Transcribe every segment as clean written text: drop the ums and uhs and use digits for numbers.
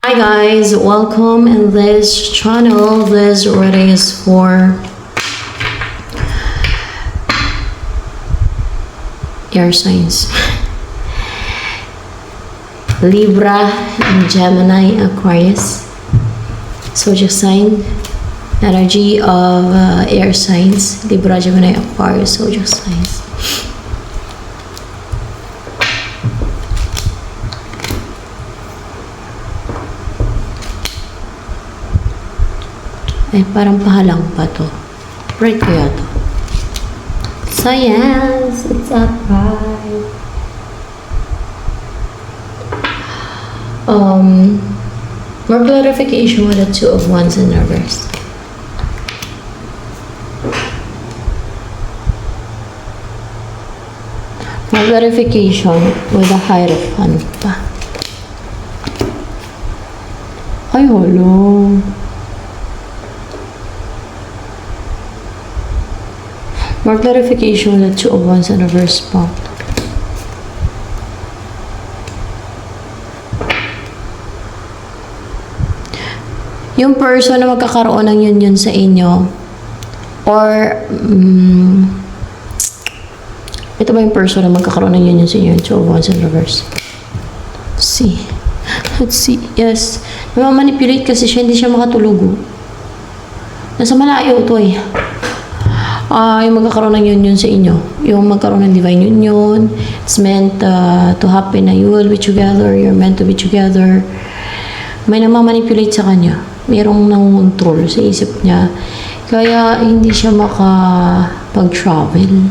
Hi guys, welcome in this channel. This reading is for air signs. Libra, Gemini, Aquarius. Zodiac sign. Energy of air signs. Libra, Gemini, Aquarius, zodiac signs. Ay, parang pahalang pa to. Right kaya to. Science! It's up right. More clarification with the Two of Wands in reverse. More clarification with the Hierophant pa. Ay, holo. More clarification with the Two of Wands in reverse pa. Yung person na magkakaroon ng union sa inyo, or ito ba yung person na magkakaroon ng union sa inyo, Two of Wands in reverse? Let's see. Yes. Namamanipulate kasi siya, hindi siya makatulog. Nasa malayo ito eh. Yung magkakaroon ng union sa inyo. Yung magkaroon ng divine union. It's meant to happen na you will be together. You're meant to be together. May namamanipulate sa kanya. Mayroong nangongontrol sa isip niya. Kaya hindi siya makapag-travel.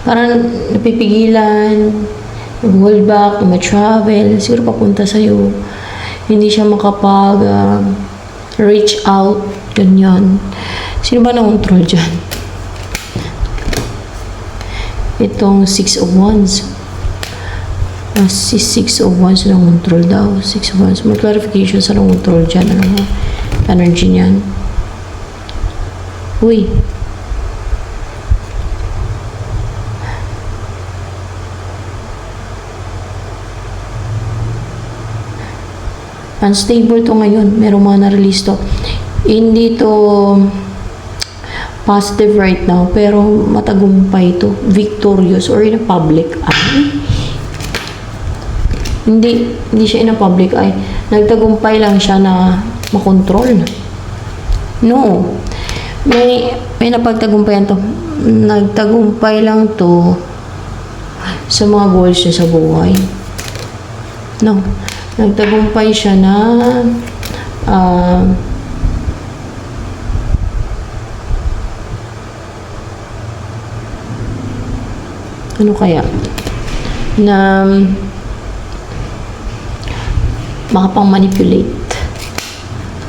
Parang napipigilan, nag-hold back, ma-travel, siguro papunta sa'yo. Hindi siya makapag-reach out, ganyan. Sino ba nangontrol dyan? Itong Six of Wands. Si Six of Wands nangontrol daw. Six of Wands. May clarification sa nangontrol dyan. Ano mo? Energy niyan. Uy. Unstable to ngayon. Merong mga na-release to. Hindi to positive right now, pero matagumpay to. Victorious or in a public eye. Hindi siya in a public eye. Nagtagumpay lang siya na makontrol. No. May napagtagumpayan to. Nagtagumpay lang to sa mga goals niya sa buhay. No. Nagtagumpay siya na ano kaya? Na makapang-manipulate.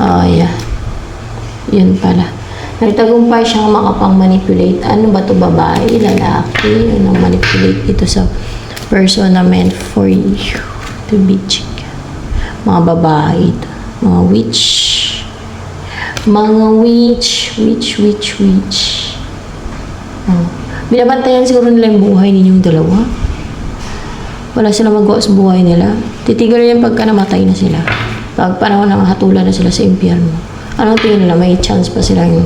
Yeah. Yun pala. Nagtagumpay siyang makapang-manipulate. Ano ba to, babae? Lalaki? Yun ang manipulate dito sa person na meant for you to be chick. Mga babae ito. Mga witch. Mga witch. Binabantayan siguro nila yung buhay ninyong dalawa. Wala silang magawa sa buhay nila. Titigil yan pagka namatay na sila. Pag panahon na hatulan na sila sa impyerno. Anong tingin nila? May chance pa silang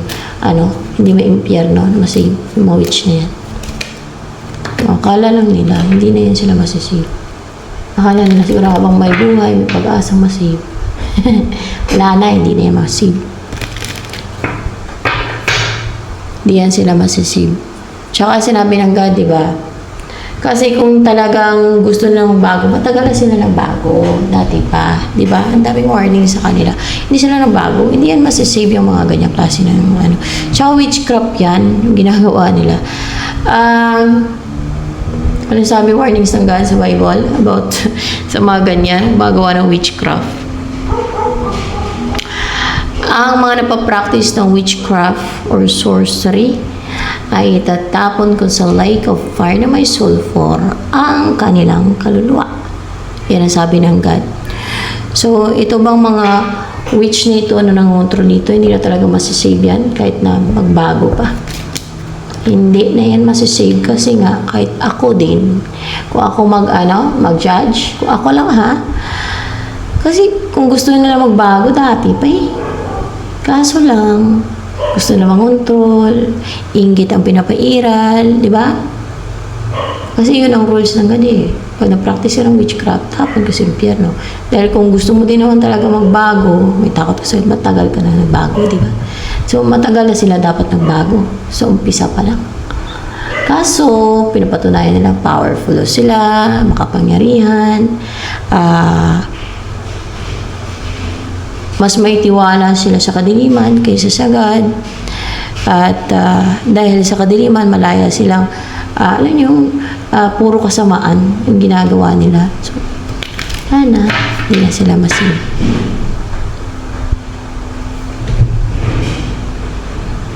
hindi may impyerno na masave yung mga witch na yan. Akala lang nila, hindi na yan sila masisave. Akala nila siguro habang may buhay, may pag-asang masave. Wala na, hindi na yan masave. Hindi yan sila masisave. Tsaka sinabi ng God, diba? Kasi kung talagang gusto nilang magbago, matagal na sila nagbago. Dati pa, di ba? Ang daming warning sa kanila. Hindi sila nagbago. Hindi yan masisave yung mga ganyang klase ng ano. Tsaka witchcraft yan, yung ginagawa nila. Ano sabi warnings ng God sa Bible about sa mga ganyan, magawa ng witchcraft? Ang mga napapractice ng witchcraft or sorcery ay tatapon ko sa lake of fire na may sulfur ang kanilang kaluluwa. Yan ang sabi ng God. So, ito bang mga witch nito, nangontrol nito, hindi na talaga masisave yan kahit na magbago pa. Hindi na yan masisave kasi nga kahit ako din, kung ako mag-judge, kung ako lang Kasi kung gusto nila magbago dati pa eh. Kaso lang, gusto na mangontrol, inggit ang pinapairal, di ba? Kasi yun ang rules ng gani eh. Pag na-practice ng witchcraft, tapon ka sa impyerno. Dahil kung gusto mo din naman talaga magbago, may takot ka sa'yo, matagal ka na nagbago, di ba? So, matagal na sila dapat nagbago. So, umpisa pa lang. Kaso, pinapatunayan nila powerful sila, makapangyarihan, mas may tiwala sila sa kadiliman kaysa sa God. At dahil sa kadiliman, malaya silang, alam yung puro kasamaan yung ginagawa nila. So, sana, hindi na sila masin.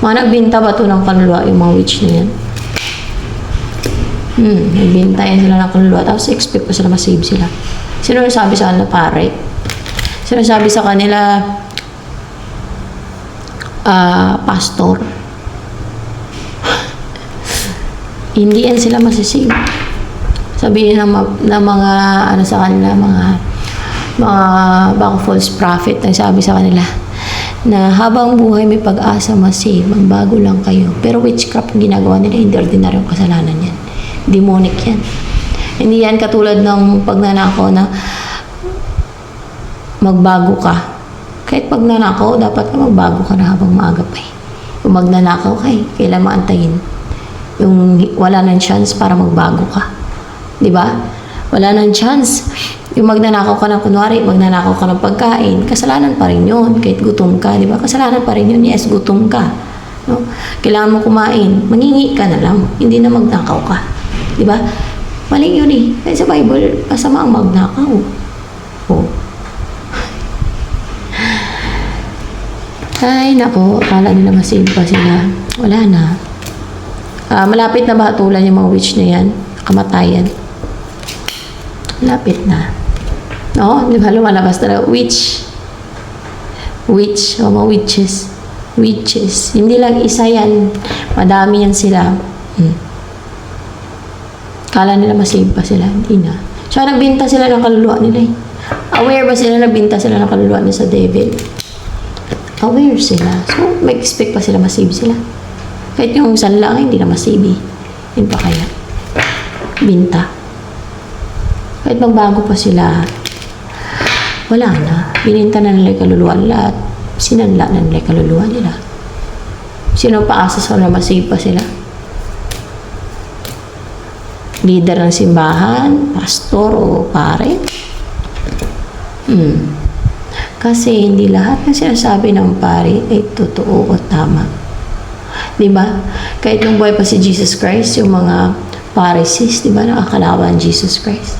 Mga nagbinta ba ito ng kaluluwa yung mga witch na yan? Nagbinta yan sila ng kaluluwa. Tapos expect pa sila masave sila. Sino sabi sa kanila, pare? Sinasabi sa kanila, pastor. Hindi yan sila masisave. Sabihin ng mga, ano sa kanila, mga baka false prophet, ang sabi sa kanila, na habang buhay may pag-asa masave, magbago lang kayo. Pero witchcraft ang ginagawa nila, hindi ordinaryong kasalanan yan. Demonic yan. Hindi yan katulad ng pagnanakaw na magbago ka. Kahit pag nanakaw, dapat ka magbago ka na habang maaga pa eh. Kung magnanakaw ka eh, kailan maantayin? Yung wala nang chance para magbago ka. Di ba? Wala nang chance. Yung magnanakaw ka ng kunwari, magnanakaw ka ng pagkain, kasalanan pa rin yun. Kahit gutom ka, di ba? Kasalanan pa rin yun. Yes, gutom ka. No? Kailangan mo kumain. Mangingi ka na lang. Hindi na magnakaw ka. Di ba? Mali yun eh. Kaya sa Bible, masama ang magnakaw. Oh. Ay, nako, akala nila masave pa sila. Wala na. Malapit na ba hatulan yung mga witch na yan? Kamatayan. Malapit na. No? Di ba lumalabas na witch? Witch, o mga witches. Witches. Hindi lang isa yan. Madami yan sila. Akala nila masave pa sila. Hindi na. Tsaka nagbinta sila ng kaluluwa nila eh. Aware ba sila nagbinta sila ng kaluluwa nila sa devil? Aware sila. So, may expect pa sila masave sila. Kahit yung sanlang, hindi na masave. Yun pa kaya. Binta. Kahit magbago pa sila, wala na. Bininta na nila yung kaluluwa nila at sinanla na nila yung kaluluwa nila. Sino paasa sa na masave pa sila? Leader ng simbahan, pastor o pare? Kasi hindi lahat ng sinasabi ng pari ay totoo o tama. Diba? Kahit nung buhay pa si Jesus Christ, yung mga Pharisees, diba, nakakalawan Jesus Christ.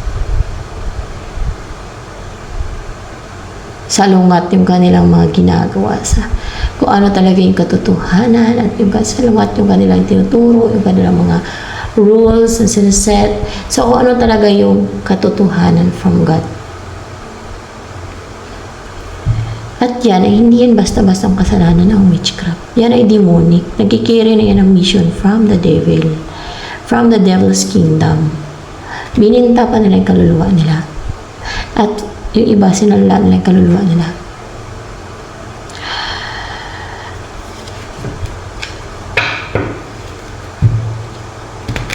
Salungat yung kanilang mga ginagawa sa kung ano talaga yung katotohanan at yung salungat yung kanilang tinuturo, yung kanilang mga rules na sinaset. So, kung ano talaga yung katotohanan from God. At yan ay hindi yan basta-bastang kasalanan ng witchcraft. Yan ay demonic. Nagkikiri na yan ang mission from the devil. From the devil's kingdom. Bininta pa nila yung kaluluwa nila. At yung iba, sinala nila yung kaluluwa nila.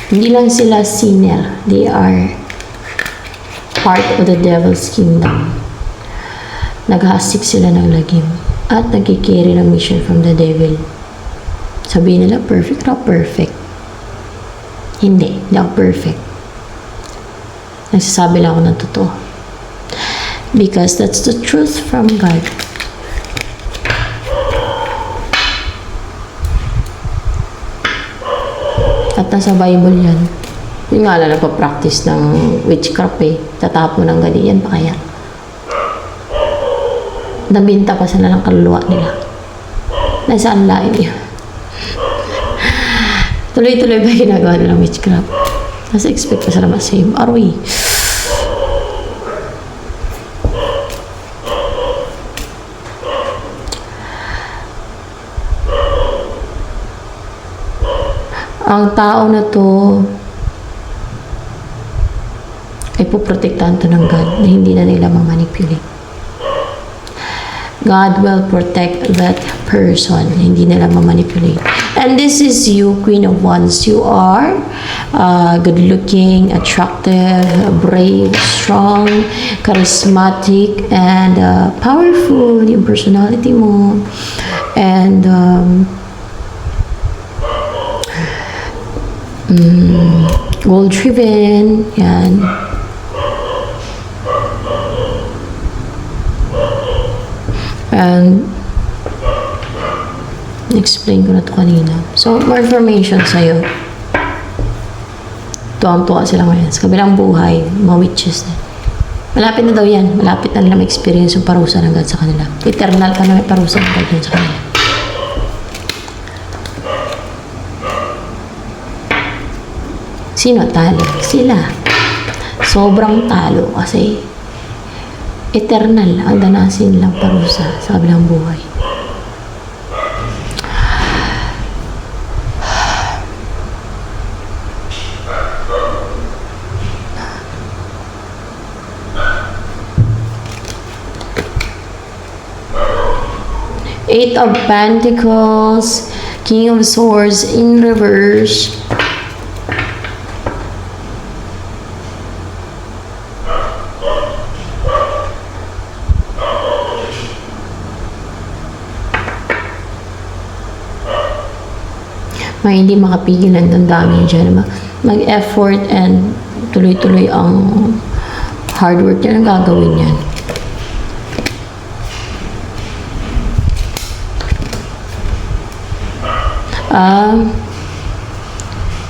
Hindi lang sila sinner. They are part of the devil's kingdom. Naghasik sila ng lagim at nagkikiri ng mission from the devil. Sabihin nila, perfect na perfect. Hindi ako perfect. Nagsasabi lang ako ng totoo. Because that's the truth from God. At nasa Bible yan. Yung nga lang nagpa-practice ng witchcraft eh. Tatapo ng ganyan pa kaya. Nabinta pa sila ng kaluluwa nila. Nasaan lain yun? Tuloy-tuloy ba ginagawa nilang witchcraft? Nasa expect pa sila masave. Aroy. Ang tao na to ay puprotektahan to ng God na hindi na nila mamanipulate. God will protect that person. Hindi nila ma-manipulate. And this is you, Queen of Wands. You are good-looking, attractive, brave, strong, charismatic, and powerful yung personality mo. And goal-driven. Yan. And explain ko na to kanina. So, more information sa'yo. Tuwang-tuwa sila ngayon. Sa kabilang buhay, mga witches na. Malapit na daw yan. Malapit na nila ma-experience yung parusa ng God sa kanila. Eternal ka na may parusa ng God sa kanila. Sino talo? Sila. Sobrang talo kasi eternal ang danasin lang parusa sa kabilang buhay. Eight of Pentacles, King of Swords in reverse. May hindi makapigilan ng dami dyan. Mag-effort and tuloy-tuloy ang hard work yan ang gagawin yan.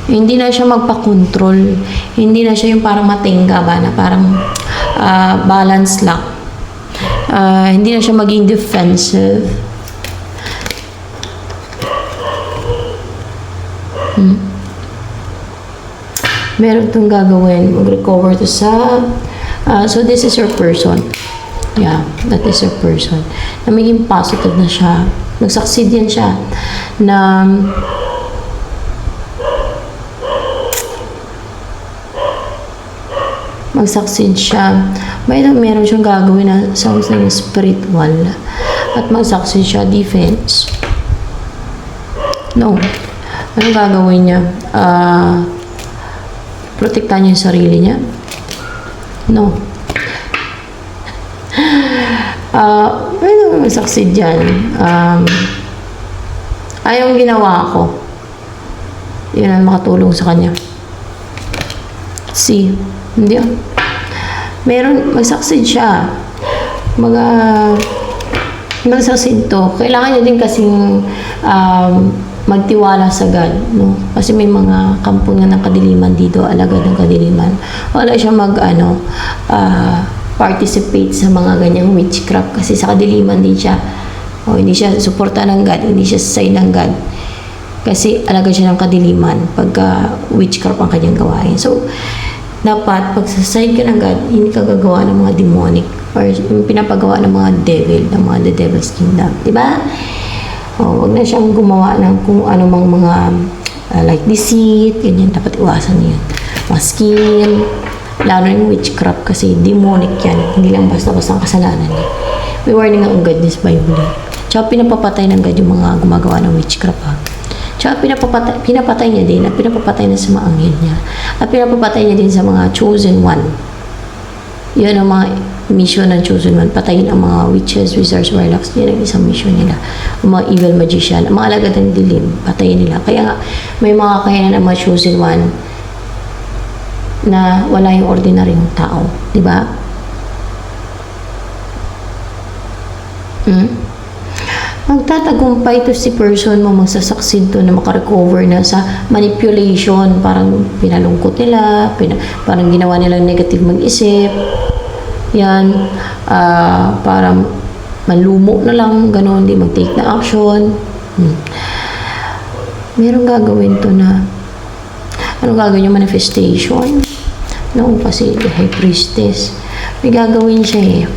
Hindi na siya magpa-control. Hindi na siya yung parang matingga ba na parang balance lang. Hindi na siya maging defensive. Meron itong gagawin. Mag-recover to sa... so, this is your person. Yeah, that is your person. Na maging positive na siya. Mag-succeed yan siya. Na... mag-succeed siya. Meron siyang gagawin na something spiritual. At mag-succeed siya defense. No. Anong gagawin niya? Protektahan niya yung sarili niya? No. Ano mag-succeed dyan? Yung ginawa ko. Yun ang makatulong sa kanya. See? Hindi. Meron, mag-succeed siya. Mag-succeed to. Kailangan niya din kasing magtiwala sa God, no? Kasi may mga kampungan ng kadiliman dito, alagad ng kadiliman. Wala siya participate sa mga ganyang witchcraft kasi sa kadiliman din siya. Hindi siya suporta ng God, hindi siya say ng God. Kasi alagad siya ng kadiliman pagka witchcraft ang kanyang gawain. So, dapat pag saside ka ng God, hindi ka gagawa ng mga demonic or pinapagawa ng mga devil, ng mga the devil's kingdom. Diba? Wag na siyang gumawa ng kung ano mang mga like deceit, ganyan. Dapat iwasan niya. Mga scheme, lalo yung witchcraft kasi demonic yan. Hindi lang basta-basta ang kasalanan niya. May warning ang God this Bible. Tsaka pinapapatay ng God yung mga gumagawa ng witchcraft. Tsaka pinapatay niya din at pinapapatay na sa mga anghel niya. At pinapapatay niya din sa mga chosen one. Yun ang mga mission ng chosen one. Patayin ang mga witches, wizards, warlocks. Yan ang isang mission nila. Ang mga evil magician, ang mga alagad ng dilim, patayin nila. Kaya nga, may mga kakayanan ng mga chosen one na wala yung ordinaryong tao. Diba? Magtatagumpay to si person mo, magsasucceed to na makarecover na sa manipulation. Parang pinalungkot nila, parang ginawa nilang negative mag-isip. Yan, para malumo na lang, gano'n, hindi mag-take na action. Merong gagawin to na, anong gagawin yung manifestation? No, kasi the high priestess, may gagawin siya eh.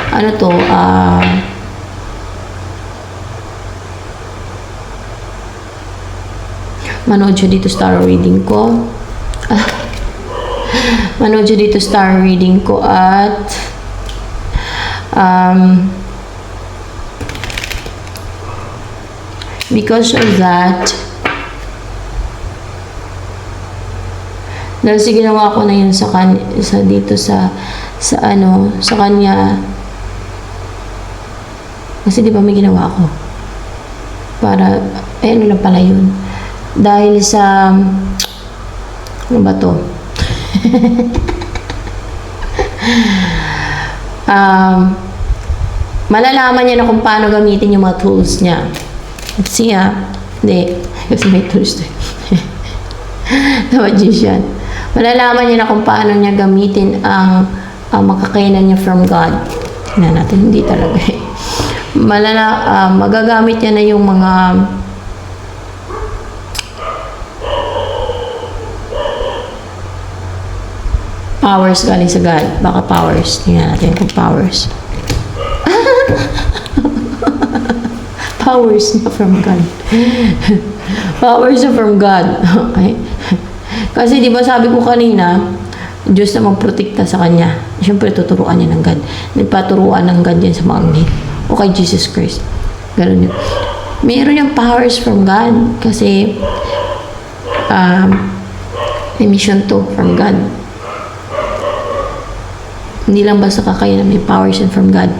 Ano to, manood siya dito star reading ko. Manood siya dito star reading ko at Because of that, dahil sa ginawa ko na yun sa dito sa kanya, kasi di ba may ginawa ko para ano lang pala yun, dahil sa ano ba to malalaman niya na kung paano gamitin yung mga tools niya. Kasi hindi, kasi may tools to the magician. Malalaman niya na kung paano niya gamitin ang makakainan niya from God. Tingnan natin, hindi talaga eh. Magagamit niya na yung mga powers galing sa God. Baka powers. Tingnan natin kung powers. Powers na from God. Powers na from God. Okay. Kasi di ba sabi ko kanina, Diyos na magprotekta sa kanya. Siyempre tuturuan niya ng God. Nagpaturuan ng God yan sa mga anghel. O kay Jesus Christ. Ganun yun. Meron yung powers from God. Kasi may mission to from God. Hindi lang basta kakayanan, may powers and from God.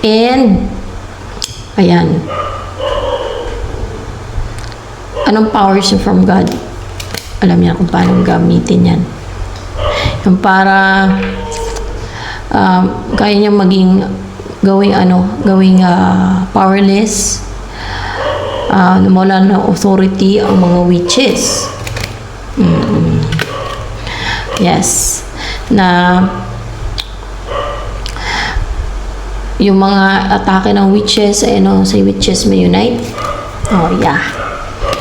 And ayan. Anong powers yung from God? Alam niya kung paano gamitin yan. Yung para kaya niya gawing powerless, wala na authority ang mga witches. Yes. Na yung mga atake ng witches, sa witches may unite. Oh, yeah.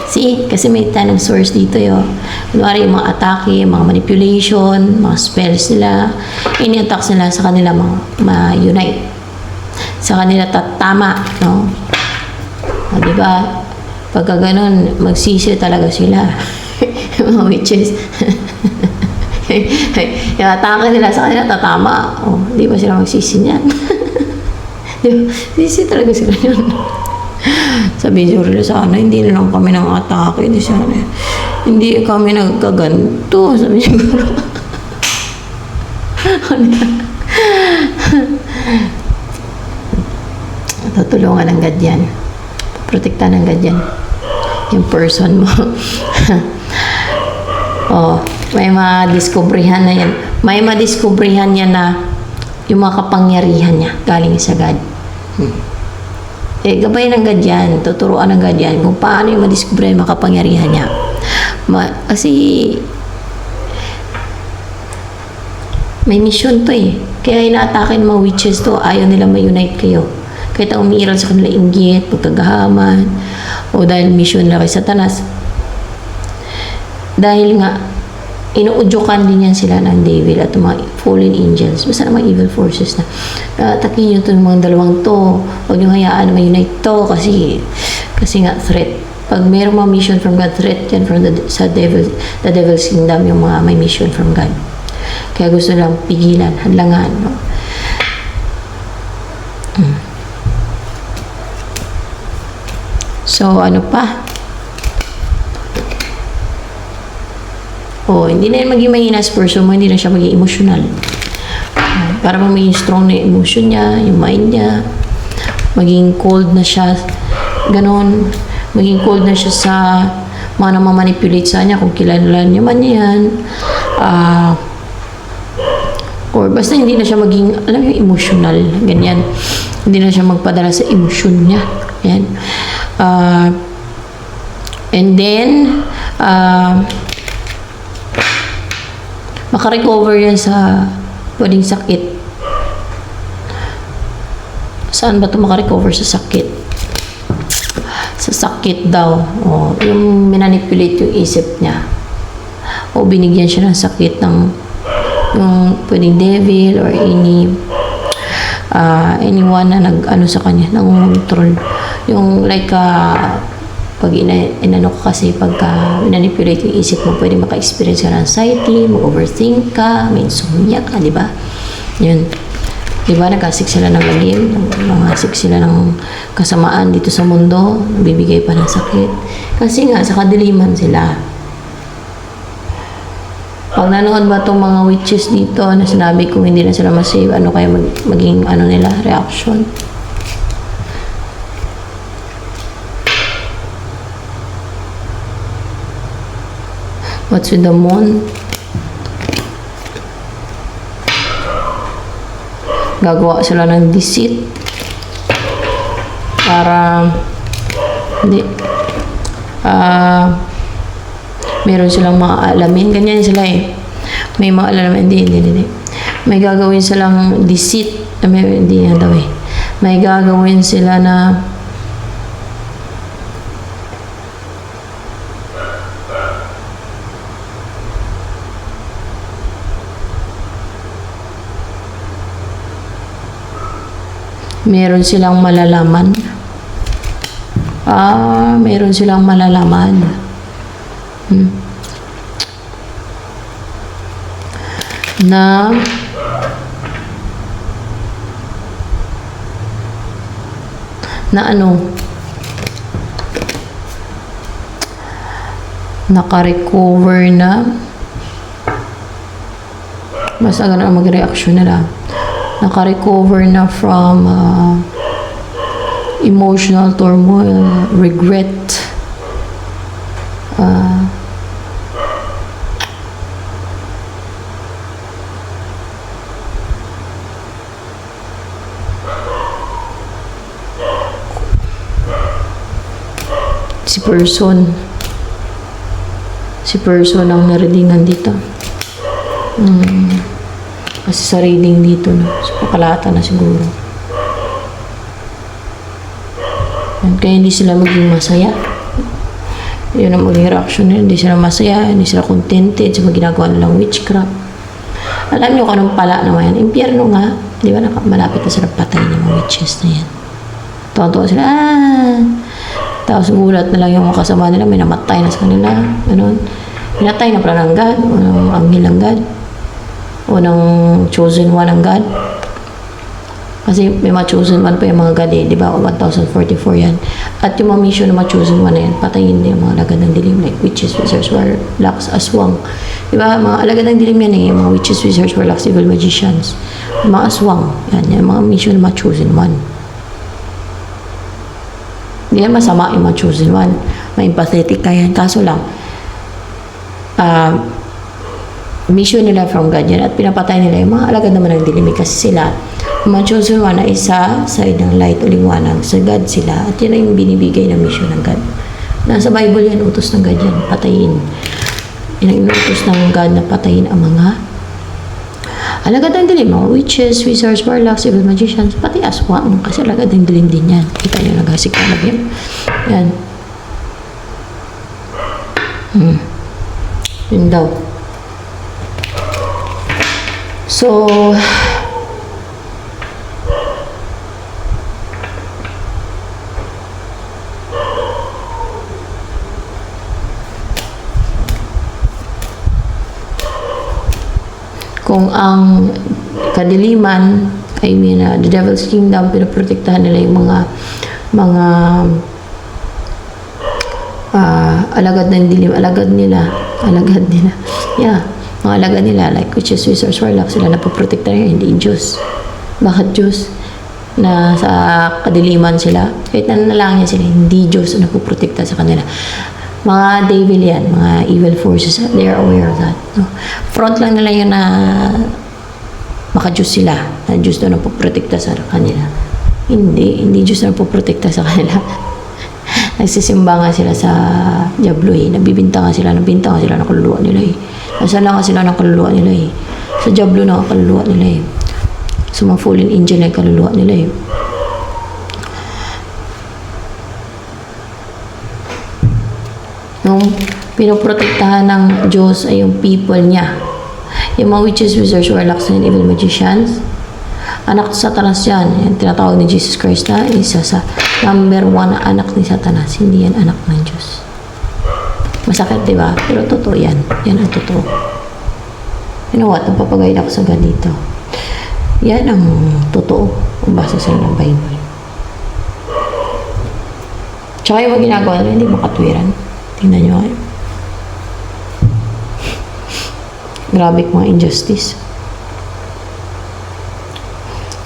See? Kasi may tanong source dito yun. Kunwari, yung mga atake, mga manipulation, mga spells nila, ini-attacks nila sa kanila ma-unite. Sa kanila tatama, no? O, diba? Pagka ganun, magsisi talaga sila. Yung mga witches. Yung atake nila sa kanila tatama. O, di ba sila magsisi niyan? Sisi talaga sila yun. Sabi nila sana, hindi na lang kami nang atake. Hindi kami nagkaganto. Sabi siguro. Tutulungan ng God yan. Protektahan ng God yan. Yung person mo. May madiskubrihan na yan. May madiskubrihan niya na yung mga kapangyarihan niya galing sa God. Gabay ng God yan, tuturuan ng God yan kung paano yung madiskubre yung makapangyarihan niya. Kasi may mission to eh. Kaya inaatake ng mga witches to, ayaw nila ma-unite kayo. Kahit ang umiiral sa kanila inggit, pagkagahaman, o dahil mission nila kay Satanas. Dahil nga, inuudyokan din yan sila ng devil at mga fallen angels. Basta na mga evil forces na atakin nyo itong mga dalawang to. Huwag nyo hayaan na ma-unite to kasi nga threat. Pag mayroong mga mission from God, threat yan from the devil's kingdom, yung mga may mission from God. Kaya gusto lang pigilan, hadlangan. No? So, ano pa? Hindi na maging mahina sa person mo, hindi na siya maging emotional. Para maging strong na yung emotion niya, yung mind niya, maging cold na siya, ganon, maging cold na siya sa mga namamanipulate sa kanya, kung kilala niya man yan, or basta hindi na siya maging, alam yung emotional, ganyan, hindi na siya magpadala sa emosyon niya, yan. And then, makarecover yan sa pwedeng sakit. Saan ba ito makarecover sa sakit? Sa sakit daw. Yung manipulate yung isip niya. O binigyan siya ng sakit ng yung pwedeng devil or anyone na nag-ano sa kanya, nang-control. Yung like pag inano ka kasi pagka manipulate yung isip mo, pwede maka-experience ka ng anxiety, mag-overthink ka, may insomnia ka, di ba? Yun. Di ba, nag-asik sila ng lagim, nag-asik sila ng kasamaan dito sa mundo, bibigay pa ng sakit. Kasi nga, sa kadiliman sila. Pag nanood ba itong mga witches dito na sinabi kung hindi na sila masave, ano kaya maging ano nila, reaction? What's with the moon? Gagawa sila ng deceit para hindi meron silang maaalamin. Ganyan sila eh. May maaalamin. Hindi. May gagawin silang deceit. Hindi na daw eh. May gagawin sila na meron silang malalaman. Meron silang malalaman. Na ano, naka-recover na, mas agad na mag-reaction nila, naka-recover na from emotional turmoil, regret, si person ang nareadingan dito. Kasi sa reading dito, no? So, pakalata na siguro. Kaya hindi sila maging masaya. Yun ang maging reaction nila. Hindi sila masaya, hindi sila contented sa mga ginagawa nilang witchcraft. Alam niyo kung anong pala naman yan? Impyerno nga. Di ba malapit na sila patayin yung mga witches na yan. Tuwa-tuwa sila, tapos gulat na lang yung mga kasama nila, may namatay na sa kanila. Ganun. Pinatay na pala ng God, o ng anghel ng God, o ng chosen one ng God. Kasi may mga chosen one pa yung mga God eh, di ba? 1044 yan. At yung mga mission ng mga chosen one na yan, patayin din yung mga alagad ng dilim, like witches, wizards, warlocks, aswang. Di ba? Mga alagad ng dilim yan eh, yung mga witches, wizards, warlocks, evil magicians. Mga aswang, yan, yung mga mission ng mga chosen one. Hindi yan masama yung mga chosen one. May empathetic ka yan. Kaso lang, mission nila from God yan at pinapatay nila yung mga alagad naman ng dilim kasi sila, yung mga chosen one na isa side ng light o liwanag sa God sila at yan yung binibigay na mission ng God. Nasa Bible yan, utos ng God yan, patayin. Yan ang utos ng God na patayin ang mga alagad ng dilim, mga witches, wizards, warlocks, evil magicians, pati aswang, kasi alagad ng dilim din yan. Kita nyo, nagasik na lagyan. Yan. Yun daw. So, kung ang kadiliman, the Devil's Kingdom, pinaprotektahan nila yung mga alagad ng dilim, alagad nila. Yeah, mga alagad nila, like witches, wizards, warlocks, sila napoprotektahan nila, hindi Diyos. Bakit Diyos? Na sa kadiliman sila, kahit nanalangin sila, hindi Diyos na napoprotekta sa kanila. Mga devil yan, mga evil forces, they are aware of that. No? Front lang nila yun na maka-Diyos sila, na Diyos na napoprotekta sa kanila. Hindi Diyos na napoprotekta sa kanila. Nagsisimba nga sila sa Diablo eh, nabibintangan sila ng kaluluwa nila eh. Nasala nga sila ng kaluluwa nila eh. Sa Diablo na ang kaluluwa nila eh. So mga fallen angel na yung kaluluwa nila eh. Nung pinoprotektahan ng Diyos ay yung people niya. Yung mga witches, wizards, warlocks, and evil magicians, anak sa Satanas yan. Yung tinatawag ni Jesus Christ na isa sa number 1 na anak ni Satanas. Hindi yan anak ng Diyos. Masakit, di ba? Pero totoo yan. Yan ang totoo. You know what? Napapagayin ako sa ganito. Yan ang totoo kung basa sila ng Bible. Tsaka yung mga ginagawa nila, hindi makatwiran. Tingnan nyo kayo. Grabe mga injustice.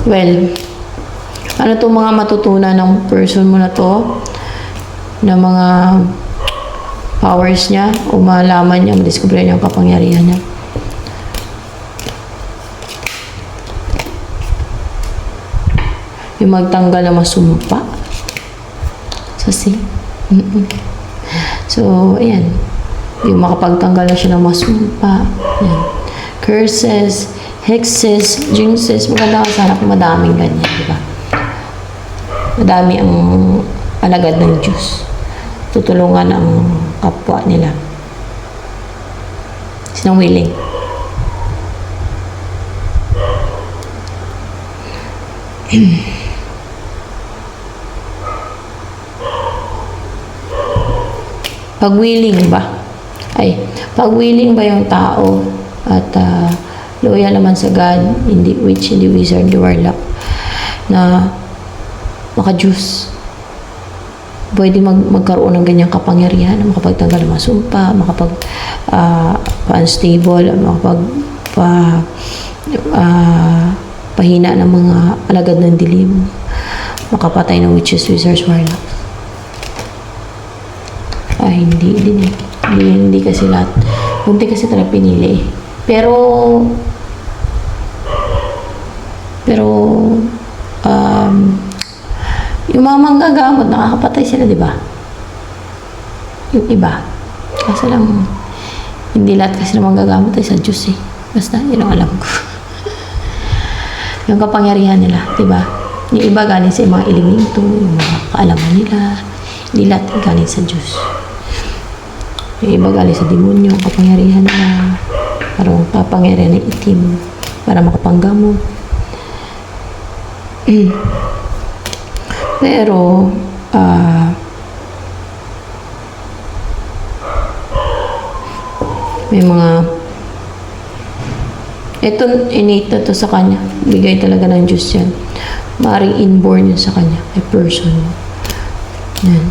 Well, ano itong mga matutunan ng person mo na to, na mga powers niya, o malaman niya, madiscover niya ang kapangyarihan niya. Yung magtanggal na masumpa sa sin. So, ayan. Yung makapagtanggal na siya ng masumpa. Ayan. Curses, hexes, jinxes. Maganda ka sana kung madaming ganyan, di ba? Madami ang alagad ng Diyos. Tutulungan ang kapwa nila. Sinong willing? Pag willing ba? Pag willing ba yung tao at loyal naman sa God, hindi witch, hindi wizard, hindi warlock, na maka-Diyos, pwede magkaroon ng ganyang kapangyarihan, makapagtanggal ng masumpa, pa-unstable, pahina ng mga alagad ng dilim, makapatay ng witches, wizards, warlock. Hindi kasi lahat. Hindi kasi talaga pinili. Pero yung mga manggagamot, nakakapatay sila, di ba? Yung iba. Kasi lang, hindi lahat kasi ng manggagamot ay sa Diyos eh. Basta, yun ang alam ko. Yung kapangyarihan nila, di ba? Yung iba galing sa mga elemento, yung mga kaalaman nila. Hindi lahat galing sa Diyos. Yung iba galing sa demonyo, kapangyarihan nila. Parang kapangyarihan ng itim para makapanggamot. Pero, may mga ito, innate na to sa kanya. Bigay talaga ng Diyos yan. Maaaring inborn yun sa kanya. A person. Yan.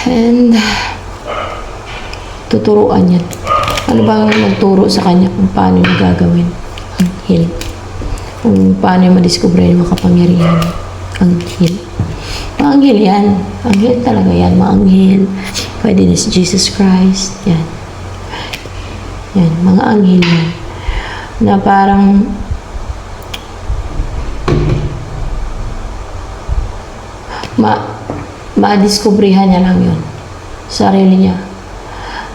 And tuturuan yan. Ano bang magturo sa kanya kung paano yung gagawin? Anghel. Kung paano yung madiscover yung makapangyarihan. Anghel. Maanghel yan. Anghel talaga yan. Maanghel. Pwede na si Jesus Christ. Yan. Yan. Mga anghel yan. Na parang ma-discoveryhan niya lang yun. Sarili niya.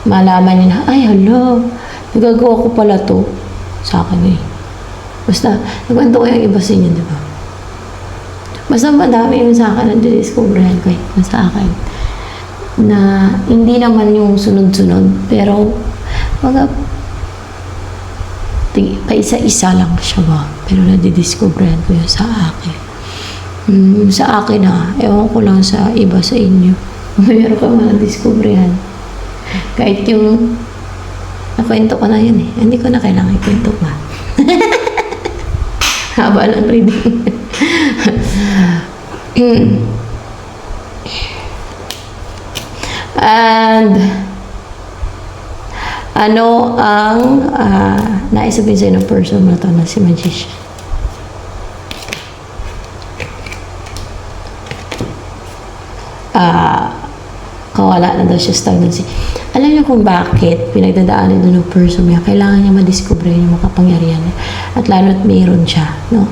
Malaman niya na, ay, hello, nagagawa ko pala to sa akin eh. Basta, nagkwento ko yung iba sa inyo, di ba? Basta madami yung sa akin na discoveryhan ko eh, sa akin. Na hindi naman yung sunod-sunod, pero pa isa-isa lang siya ba? Pero nadidiscoveryhan ko yun sa akin. Sa akin ewan ko lang sa iba sa inyo. Mayroon ka mga discoveryhan. Kahit yung nakwento ko na yun eh. Hindi ko na kailangan ikwento pa. Haba lang reading. And ano ang naisabihin sa'yo ng person na to na si magician? Kawala na daw siya stagnancy. Alam niyo kung bakit pinagdadaanan doon ng person niya, kailangan niya madiscover yung makapangyarihan niya. At lalo at mayroon siya, no?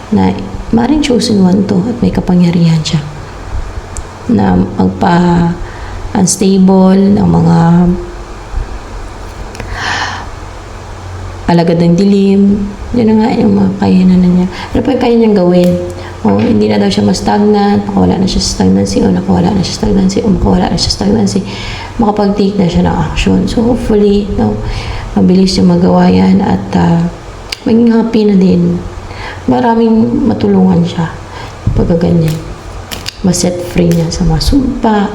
Na maring chosen one to at may kapangyarihan siya. Na magpa-unstable ng mga alagad ng dilim. Yun na nga yung mga kayanan niya. Ano pa yung kaya niyang gawin? Hindi na daw siya ma-stagnant, makawala na siya sa stagnancy, o nakawala na siya sa stagnancy, o makawala na siya sa stagnancy, makapag-take na siya ng action. So, hopefully, mabilis siya magawa yan at maging happy na din. Maraming matulungan siya pagka ganyan. Ma-set free niya sa masumpa,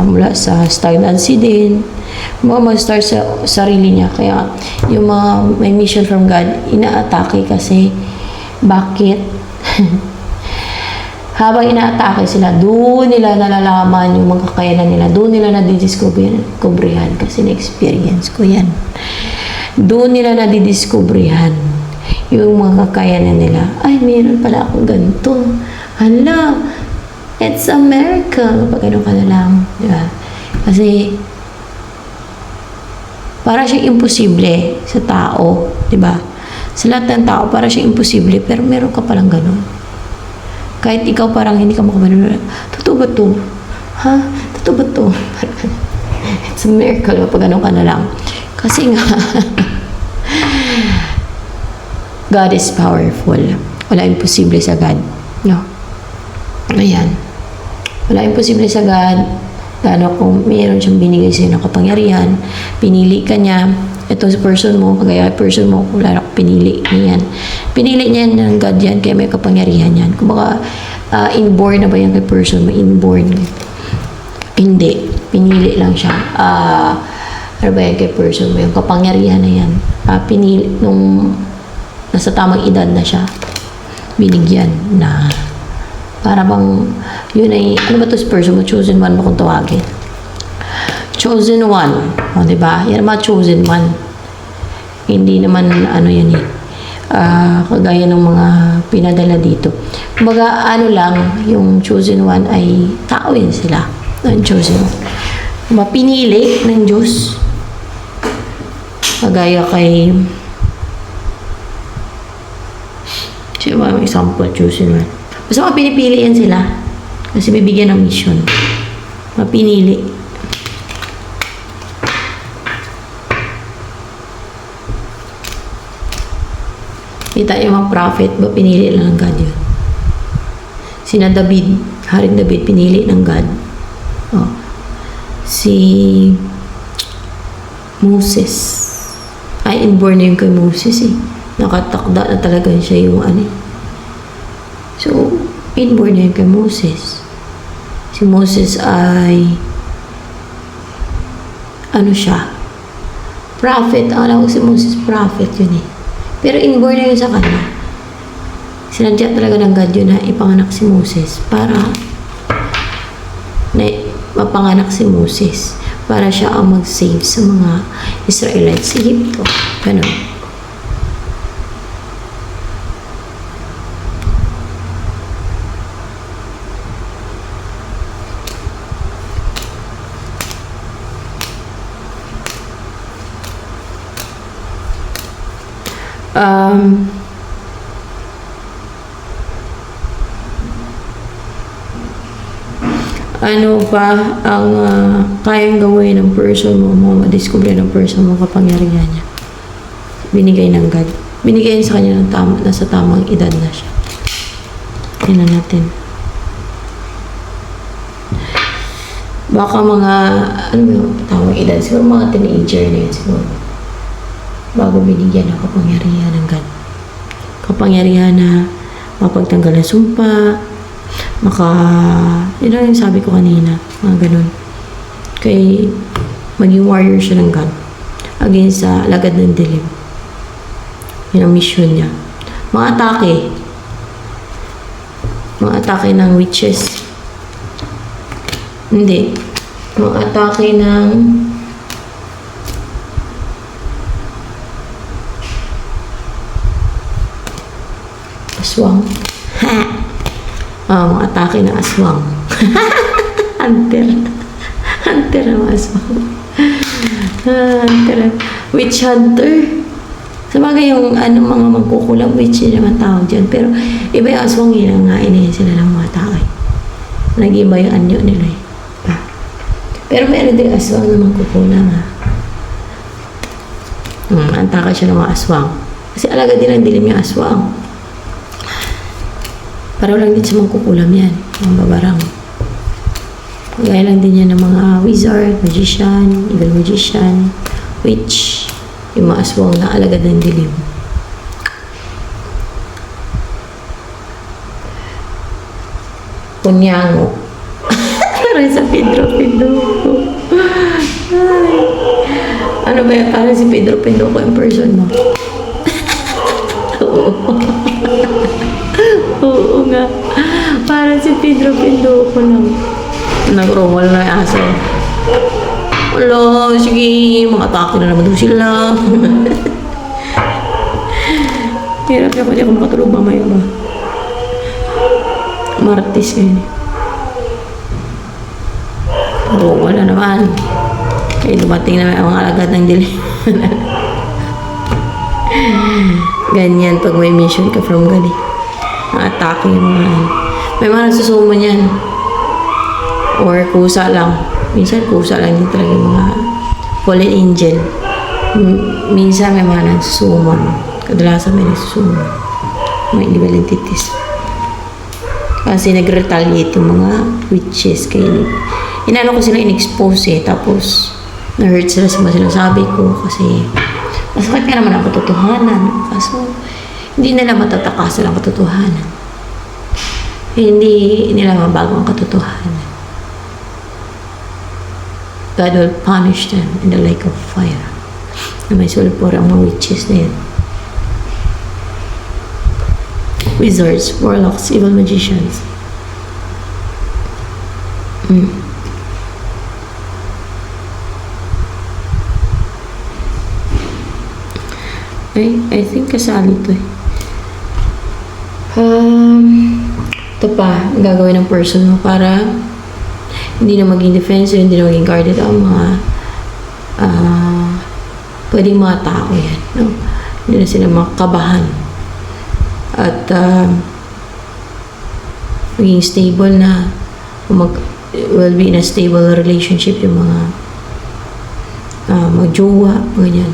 mula sa stagnancy din, mag-start sa sarili niya. Kaya yung mga may mission from God, inaatake kasi bakit? Habang inaatake sila, doon nila nalalaman yung mga kakayanan nila. Doon nila nadidiscoveryhan kasi na-experience ko yan. Doon nila nadidiscoveryhan yung mga kakayanan nila. Ay, meron pala akong ganito. Hala, it's a miracle. Kapag ano ka na lang. Diba? Kasi, para siyang imposible sa tao. Diba? Sa lahat ng tao, para siyang imposible. Pero meron ka palang ganun. Kahit ikaw parang hindi ka makabalala. Totoo ba to? Ha? Totoo ba to? It's a miracle kapag ano ka na lang. Kasi nga, God is powerful. Wala imposible sa God. No? Ayan. Wala imposible sa God. Lalo kung mayroon siyang binigay sa'yo ng kapangyarihan, pinili ka niya, ito sa person mo, kagaya person mo, wala akong pinili niyan. Pinili niya ng God yan, kaya may kapangyarihan yan. Kung baka inborn na ba yan kay person mo? Inborn. Hindi. Pinili lang siya. Ano ba yan kay person mo? Yung kapangyarihan na yan. Pinili, nung nasa tamang edad na siya, binigyan na para bang yun ay, ano ba to si person mo? Chosen one ba kung tawagin? Chosen one. O, diba? Yan mga chosen one. Hindi naman, ano yan eh, kagaya ng mga pinadala dito. Kumbaga, ano lang, yung chosen one ay tao yun sila. Ang chosen one. Mapinili ng Diyos. Kagaya kay siya ba yung example, chosen one. Basta pinipili yan sila. Kasi bibigyan ng mission. Mapinili. Kita yung mga prophet, ba pinili lang ng God yun. Sina David, Haring David, pinili ng God. Oh. Si Moses, ay inborn na yung kay Moses eh. Nakatakda na talaga siya yung ano. So, inborn na yung kay Moses. Si Moses ay ano siya? Prophet. Alam ko si Moses, prophet yun eh. Pero inborn na yun sa kanya. Sinadya talaga ng God yun na ipanganak si Moses para na mapanganak si Moses para siya ang mag-save sa mga Israelites sa Egypto. Ganun. Ano pa ang kayang gawin ng person mo, ma-discover ng person mo kapangyarihan niya? Binigay ng God. Binigay sa kanya ng nasa tamang edad na siya. Tingnan natin. Baka mga, ano yung tamang edad? Siguro mga teenager na yun siguro. Bago binigyan ng kapangyarihan ng God. Kapangyarihan na mapagtanggal ng sumpa, yun lang yung sabi ko kanina, mga ganun. Kay, maging warrior siya ng God against sa lagad ng dilim. Yun ang mission niya. Mga atake ng witches. Hindi. Mga atake ng aswang. Mga atake ng aswang. Hunter ng aswang. Witch hunter. Sabagay yung mga magkukulang witch yun naman tawag dyan. Pero iba yung aswang yun. Ngain sila ng mga tao eh. Nag-iba yung anyo nila eh. Pero meron din aswang na magkukulang ha. Antaka siya ng mga aswang. Kasi alaga din ang dilim yung aswang. Para lang din sa mga kukulam yan. Mga babarang. Gaya lang din yan ng mga wizard, magician, evil magician, witch, yung mga aswang na alagad ng dilim. Kunyango. Parang sa Pedro. Ay. Ano ba yan? Parang si Pedro Pindoco yung person mo. Oo. Oo nga. Parang si Pedro Pindoco lang. Nag-roll na yung aso. Wala, sige, makatake na naman doon sila. Hirap na pwede akong makatulog mamaya ba? Martis ngayon. Oo, wala naman. Kaya dumating na ang mga alagad ng dilim. Ganyan pag may mission ka from God eh. Atake yung mga may mga nagsusumo niyan. Or kusa lang. Minsan kusa lang din talaga yung mga fallen angel. Minsan may mga nagsusumo. Kadalasan may nagsusumo. May evil entities. Kasi nag-retaliate yung mga witches kayo. Inano ko sila in-expose eh. Tapos na-hurt sila sa mga sinasabi ko kasi masakit ka naman ang katotohanan. Kaso hindi nila matatakasan ang katotohanan. Hindi nila mabago ang katotohanan. God will punish them in the lake of fire. Na may sulpur ang mga witches na yun. Wizards, warlocks, evil magicians. I think kasali to eh. Ito pa, ang gagawin ng person mo para hindi na maging defensive, hindi na maging guarded ang mga pwedeng mga tao yan. No? Hindi na sila makabahan. At maging stable na will be in a stable relationship yung mga magjowa, ganyan.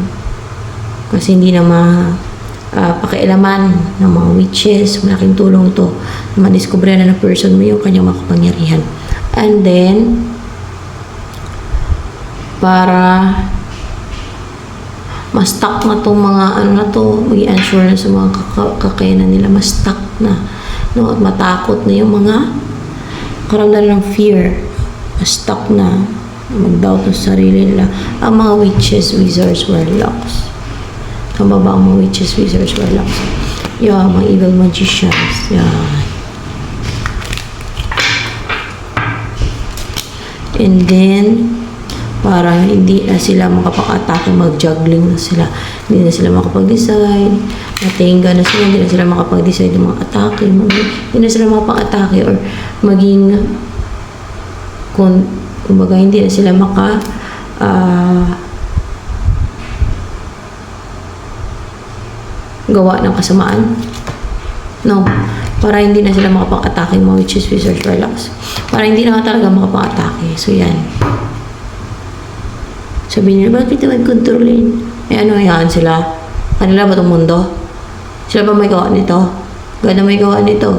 Kasi hindi na pakialaman ng mga witches. Malaking tulong to na madiscover na ng person mo yung kanyang makapangyarihan. And then, para ma-stuck na itong mga ano na to, mag-i-ensure na sa mga kakayanan nila, ma-stuck na. No? At matakot na yung mga karamdaman ng fear. Ma-stuck na. Mag-doubt sa sarili nila. Ang mga witches, wizards, warlocks. Kamaba ang mga witches, wizards, warlocks. Yan, mga evil magicians. Yan. And then, para hindi na sila makapag-atake, mag-juggling na sila. Hindi na sila makapag-decide. Natingga na sila, hindi na sila makapag-decide ng mga atake. Hindi na sila makapag-atake or maging kumbaga hindi na sila gawa ng kasamaan. No. Para hindi na sila makapag-atake mga witches, wizards, warlocks. Para hindi na talaga makapag-atake. So, yan. Sabihin nila, bakit naman kontrolin? Eh, ano, hayaan sila? Kanila ba itong mundo? Sila ba may gawa nito? Gana may gawa nito?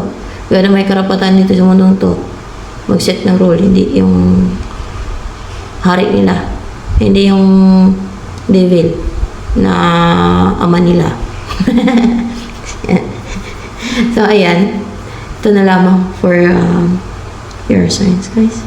Gana may karapatan nito sa mundong to? Mag-set ng rule. Hindi yung hari nila. Hindi yung devil na ama nila. So, ayan. Ito na lamang for your signs, guys.